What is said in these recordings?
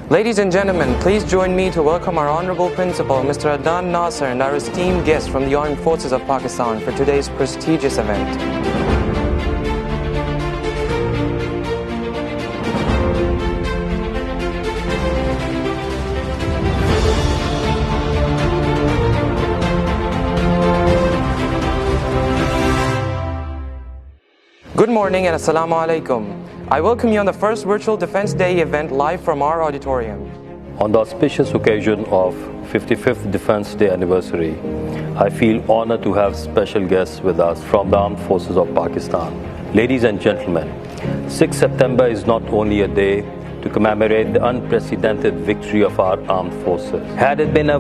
Ladies and gentlemen, please join me to welcome our Honorable Principal, Mr. Adnan Nasser, and our esteemed guests from the Armed Forces of Pakistan for today's prestigious event. Good morning and Assalamu alaikum. I welcome you on the first Virtual Defense Day event live from our auditorium. On the auspicious occasion of 55th Defense Day anniversary, I feel honored to have special guests with us from the Armed Forces of Pakistan. Ladies and gentlemen, 6 September is not only a day to commemorate the unprecedented victory of our armed forces. Had it been a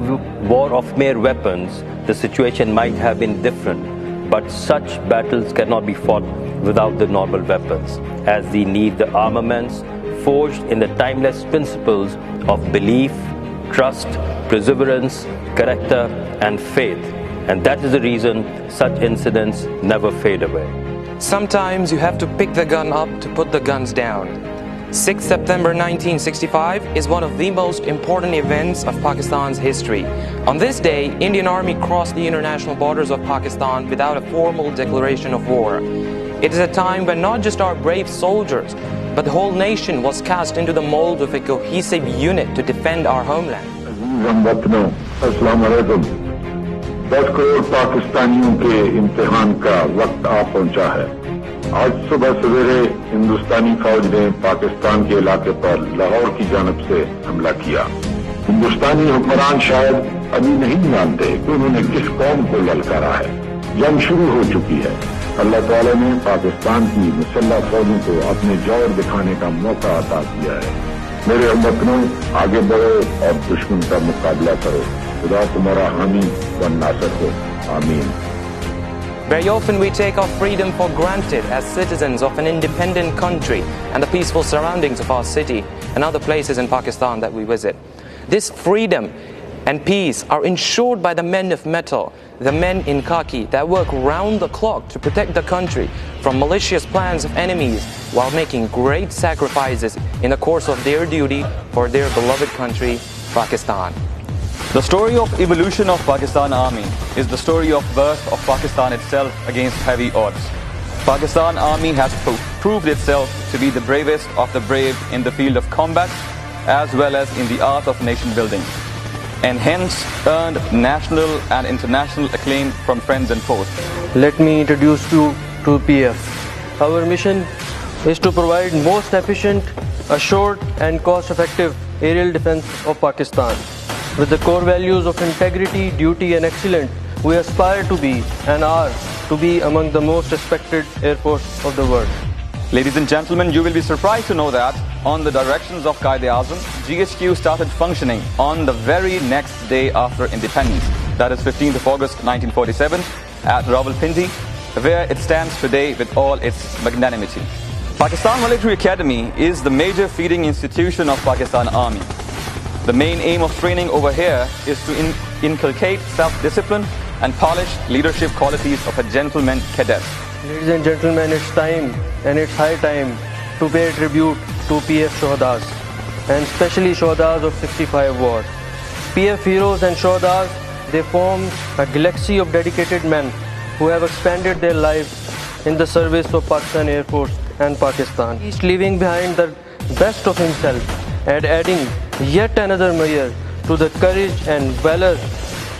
war of mere weapons, the situation might have been different. But such battles cannot be fought without the normal weapons, as they need the armaments forged in the timeless principles of belief, trust, perseverance, character, and faith. And that is the reason such incidents never fade away. Sometimes you have to pick the gun up to put the guns down. 6 September 1965 is one of the most important events of Pakistan's history. On this day, Indian Army crossed the international borders of Pakistan without a formal declaration of war. It is a time when not just our brave soldiers, but the whole nation was cast into the mold of a cohesive unit to defend our homeland. Assalamu alaikum. 10 crore पाकिस्तानियों के इम्तिहान का वक्त आ पहुंचा है। आज सुबह सवेरे हिंदुस्तानी फौज ने पाकिस्तान के इलाके पर लाहौर की जानब से हमला किया। हिंदुस्तानी हुक्मरान शायद अभी नहीं जानते कि उन्होंने किस कौम को ललकारा है। जंग शुरू हो चुकी है। अल्लाह ताला ने पाकिस्तान की मुसल्लह फौजों को अपने जोर दिखाने का मौका अता किया है। मेरे हमवतनों, आगे बढ़ो और दुश्मन का मुकाबला करो। खुदा तुम्हारा हामी व नासर हो। आमीन। Very often we take our freedom for granted as citizens of an independent country and the peaceful surroundings of our city and other places in Pakistan that we visit. This freedom and peace are ensured by the men of metal, the men in khaki that work round the clock to protect the country from malicious plans of enemies while making great sacrifices in the course of their duty for their beloved country, Pakistan. The story of evolution of Pakistan Army is the story of birth of Pakistan itself against heavy odds. Pakistan Army has proved itself to be the bravest of the brave in the field of combat as well as in the art of nation building, and hence earned national and international acclaim from friends and foes. Let me introduce you to PF. Our mission is to provide most efficient, assured and cost-effective aerial defense of Pakistan. With the core values of integrity, duty and excellence, we aspire to be and are to be among the most respected Air Force of the world. Ladies and gentlemen, you will be surprised to know that on the directions of Quaid-e-Azam, GHQ started functioning on the very next day after independence, that is 15th of August 1947 at Rawalpindi, where it stands today with all its magnanimity. Pakistan Military Academy is the major feeding institution of Pakistan Army. The main aim of training over here is to inculcate self-discipline and polish leadership qualities of a gentleman cadet. Ladies and gentlemen, it's time and it's high time to pay tribute to PF Shohadas and especially Shohadas of 65 Ward. PF heroes and Shohadas, they form a galaxy of dedicated men who have expanded their lives in the service of Pakistan Air Force and Pakistan, each leaving behind the best of himself and adding yet another measure to the courage and valor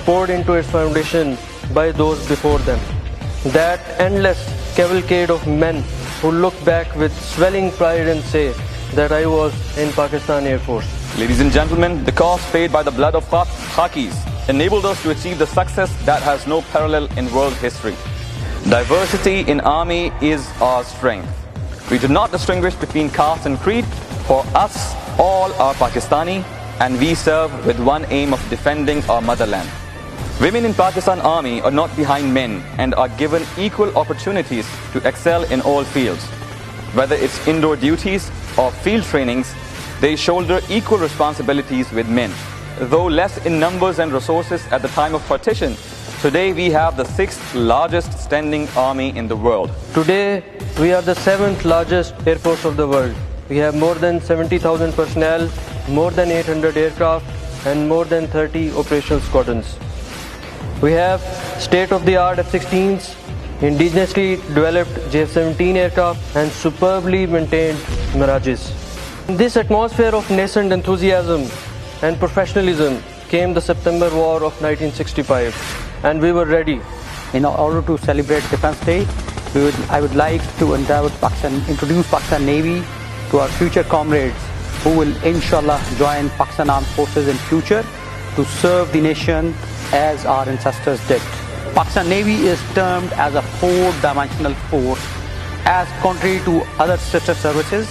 poured into its foundation by those before them. That endless cavalcade of men who look back with swelling pride and say that I was in Pakistan Air Force. Ladies and gentlemen, the cost paid by the blood of Khakis enabled us to achieve the success that has no parallel in world history. Diversity in Army is our strength. We do not distinguish between caste and creed. For us, all are Pakistani, and we serve with one aim of defending our motherland. Women in Pakistan Army are not behind men and are given equal opportunities to excel in all fields. Whether it's indoor duties or field trainings, they shoulder equal responsibilities with men. Though less in numbers and resources at the time of partition, today we have the 6th largest standing army in the world. Today, we are the 7th largest Air Force of the world. We have more than 70,000 personnel, more than 800 aircraft, and more than 30 operational squadrons. We have state-of-the-art F-16s, indigenously developed JF-17 aircraft, and superbly maintained Mirages. In this atmosphere of nascent enthusiasm and professionalism came the September War of 1965, and we were ready. In order to celebrate Defence Day, I would like to introduce Pakistan Navy to our future comrades who will inshallah join Pakistan Armed Forces in future to serve the nation as our ancestors did. Pakistan Navy is termed as a four-dimensional force. As contrary to other sister services,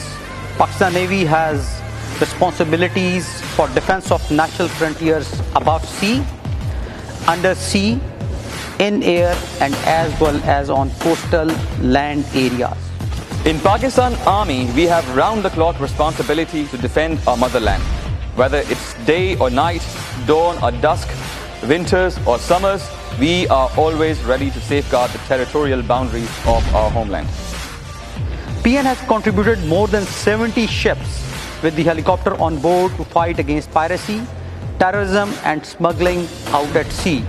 Pakistan Navy has responsibilities for defense of natural frontiers above sea, under sea, in air, and as well as on coastal land areas. In Pakistan Army, we have round-the-clock responsibility to defend our motherland. Whether it's day or night, dawn or dusk, winters or summers, we are always ready to safeguard the territorial boundaries of our homeland. PN has contributed more than 70 ships with the helicopter on board to fight against piracy, terrorism and smuggling out at sea.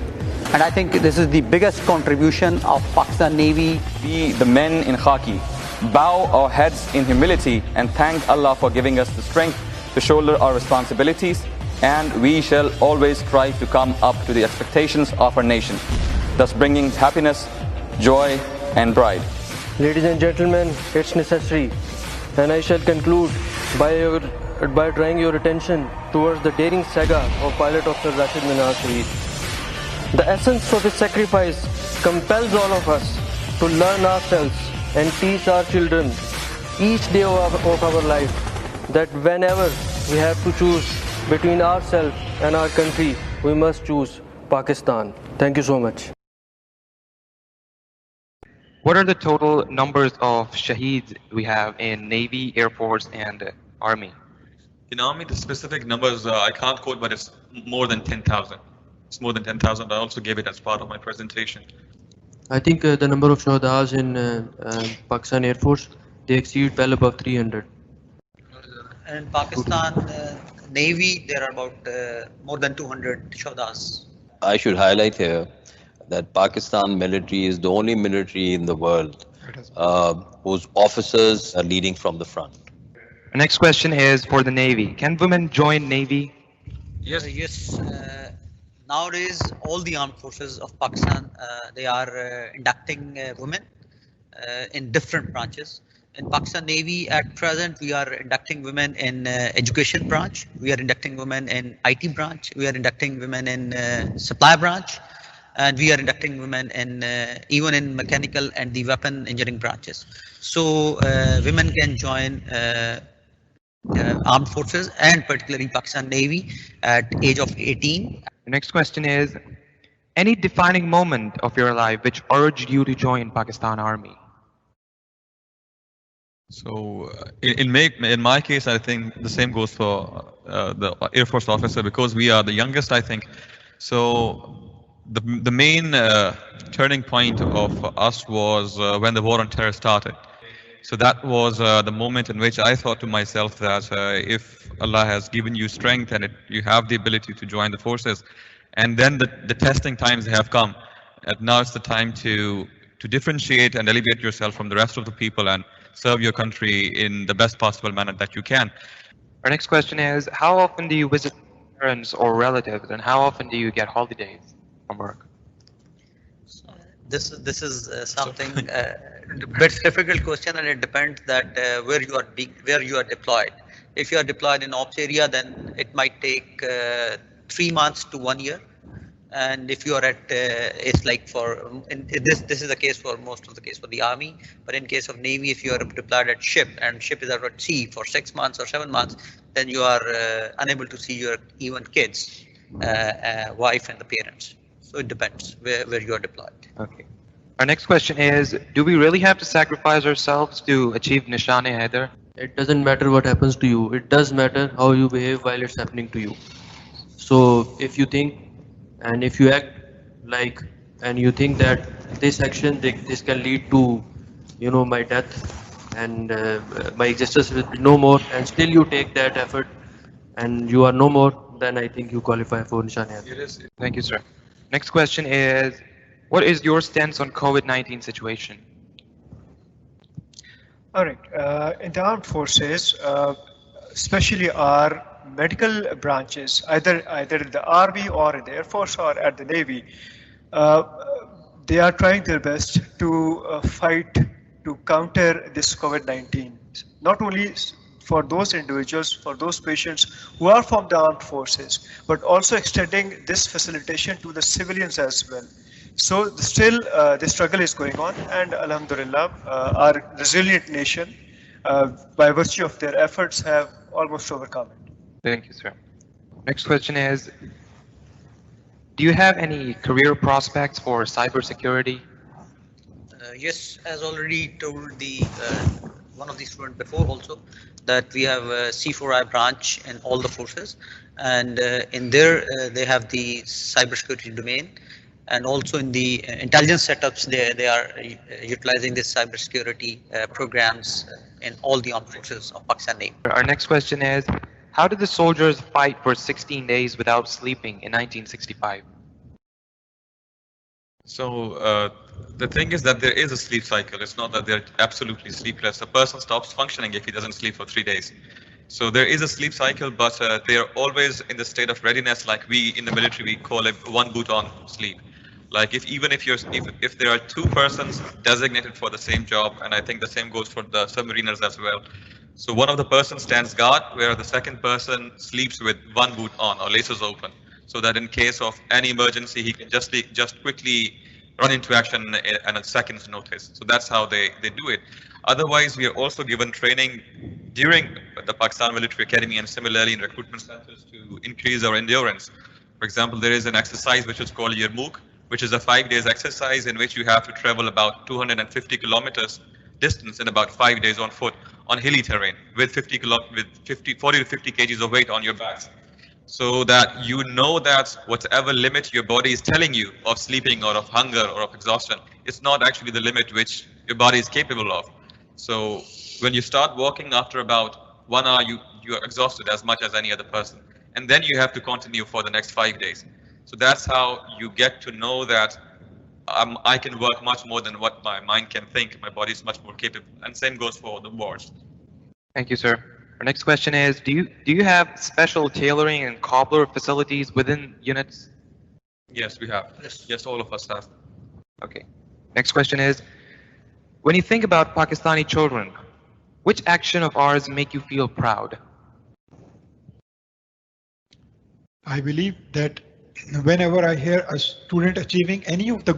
And I think this is the biggest contribution of Pakistan Navy. We, the men in khaki, bow our heads in humility and thank Allah for giving us the strength to shoulder our responsibilities, and we shall always strive to come up to the expectations of our nation, thus bringing happiness, joy and pride. Ladies and gentlemen, it's necessary, and I shall conclude by drawing your attention towards the daring saga of Pilot Officer Rashid Minar Shaheed. The essence of his sacrifice compels all of us to learn ourselves and teach our children each day of our life that whenever we have to choose between ourselves and our country, we must choose Pakistan. Thank you so much. What are the total numbers of Shaheeds we have in Navy, Air Force, and Army? In Army, the specific numbers I can't quote, but it's more than 10,000. It's more than 10,000. I also gave it as part of my presentation. I think the number of Shuhadas in Pakistan Air Force, they exceed well above 300. In Pakistan Navy, there are about more than 200 Shuhadas. I should highlight here that Pakistan military is the only military in the world whose officers are leading from the front. Our next question is for the Navy. Can women join Navy? Yes. Nowadays, all the armed forces of Pakistan, they are inducting women in different branches. In Pakistan Navy, at present, we are inducting women in education branch. We are inducting women in IT branch. We are inducting women in supply branch. And we are inducting women in even in mechanical and the weapon engineering branches. So women can join armed forces, and particularly Pakistan Navy, at age of 18. The next question is, any defining moment of your life which urged you to join Pakistan Army? So in my case, I think the same goes for the Air Force officer, because we are the youngest, I think. So the main turning point of us was when the war on terror started. So that was the moment in which I thought to myself that if Allah has given you strength and you have the ability to join the forces, and then the testing times have come, and now it's the time to differentiate and elevate yourself from the rest of the people and serve your country in the best possible manner that you can. Our next question is, how often do you visit parents or relatives, and how often do you get holidays from work? This is something a bit difficult question, and it depends that where you are deployed. If you are deployed in ops area, then it might take 3 months to 1 year. And if you are at it's like this is the case for most of the case for the Army, but in case of Navy, if you are deployed at ship and ship is out at sea for 6 months or 7 months, then you are unable to see your even kids, wife and the parents. So it depends where you are deployed. Okay. Our next question is, do we really have to sacrifice ourselves to achieve Nishan-e-Haider? It doesn't matter what happens to you. It does matter how you behave while it's happening to you. So if you think and if you act like, and you think that this action, this can lead to, my death and my existence will be no more, and still you take that effort and you are no more, then I think you qualify for Nishan-e-Azam. Thank you, sir. Next question is, what is your stance on COVID-19 situation? All right. In the armed forces, especially our medical branches, either in the Army or in the Air Force or at the Navy, they are trying their best to fight to counter this COVID-19. Not only for those individuals, for those patients who are from the armed forces, but also extending this facilitation to the civilians as well. So still the struggle is going on, and Alhamdulillah, our resilient nation, by virtue of their efforts, have almost overcome it. Thank you, sir. Next question is, do you have any career prospects for cybersecurity? Yes, as already told the one of the students before also, that we have a C4I branch in all the forces, and in there they have the cybersecurity domain, and also in the intelligence setups they are utilizing this cybersecurity programs in all the armed forces of Pakistan Navy. Our next question is, how did the soldiers fight for 16 days without sleeping in 1965? So the thing is that there is a sleep cycle. It's not that they're absolutely sleepless. A person stops functioning if he doesn't sleep for 3 days. So there is a sleep cycle, but they are always in the state of readiness. Like we in the military, we call it one boot on sleep. Like if there are two persons designated for the same job, and I think the same goes for the submariners as well. So one of the persons stands guard, where the second person sleeps with one boot on or laces open, so that in case of any emergency, he can just quickly run into action at a second's notice. So that's how they do it. Otherwise, we are also given training during the Pakistan Military Academy and similarly in recruitment centers to increase our endurance. For example, there is an exercise which is called Yarmouk, which is a 5 days exercise in which you have to travel about 250 kilometers distance in about 5 days on foot on hilly terrain with 40 to 50 kgs of weight on your backs. So that you know that whatever limit your body is telling you of sleeping or of hunger or of exhaustion, it's not actually the limit which your body is capable of. So when you start walking after about 1 hour, you are exhausted as much as any other person. And then you have to continue for the next 5 days. So that's how you get to know that I can work much more than what my mind can think. My body is much more capable. And same goes for the wars. Thank you, sir. Our next question is, do you have special tailoring and cobbler facilities within units? Yes, we have. Yes, all of us have. Okay. Next question is, when you think about Pakistani children, which action of ours make you feel proud? I believe that whenever I hear a student achieving any of the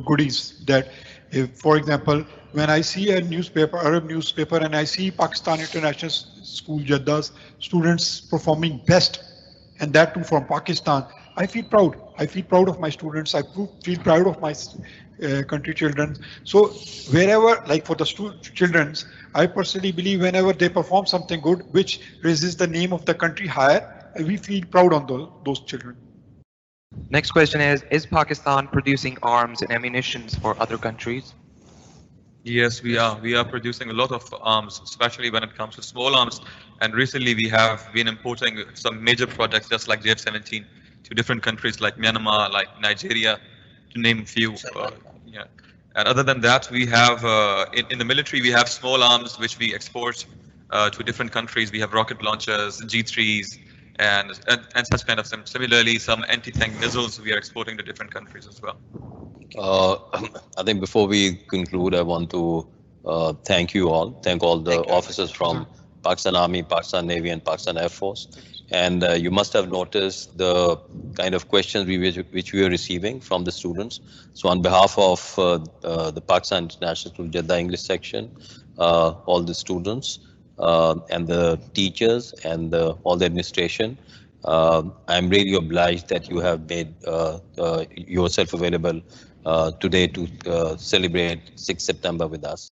goodies, that if, for example, when I see a newspaper, Arab newspaper, and I see Pakistan International School Jeddah students performing best, and that too from Pakistan, I feel proud. I feel proud of my students. I feel proud of my country children. So wherever, like for the children, I personally believe whenever they perform something good, which raises the name of the country higher, we feel proud on those children. Next question is Pakistan producing arms and ammunitions for other countries? Yes, we are. We are producing a lot of arms, especially when it comes to small arms. And recently we have been importing some major projects just like JF-17 to different countries like Myanmar, like Nigeria, to name a few. Yeah. And other than that, we have, in the military, we have small arms which we export to different countries. We have rocket launchers, G3s, and such kind of them. Similarly, some anti-tank missiles we are exporting to different countries as well. I think before we conclude, I want to thank all the officers from Pakistan Army, Pakistan Navy, and Pakistan Air Force. And you must have noticed the kind of questions which we are receiving from the students. So on behalf of the Pakistan International School Jeddah English section, all the students and the teachers and all the administration, I'm really obliged that you have made yourself available today to celebrate 6th September with us.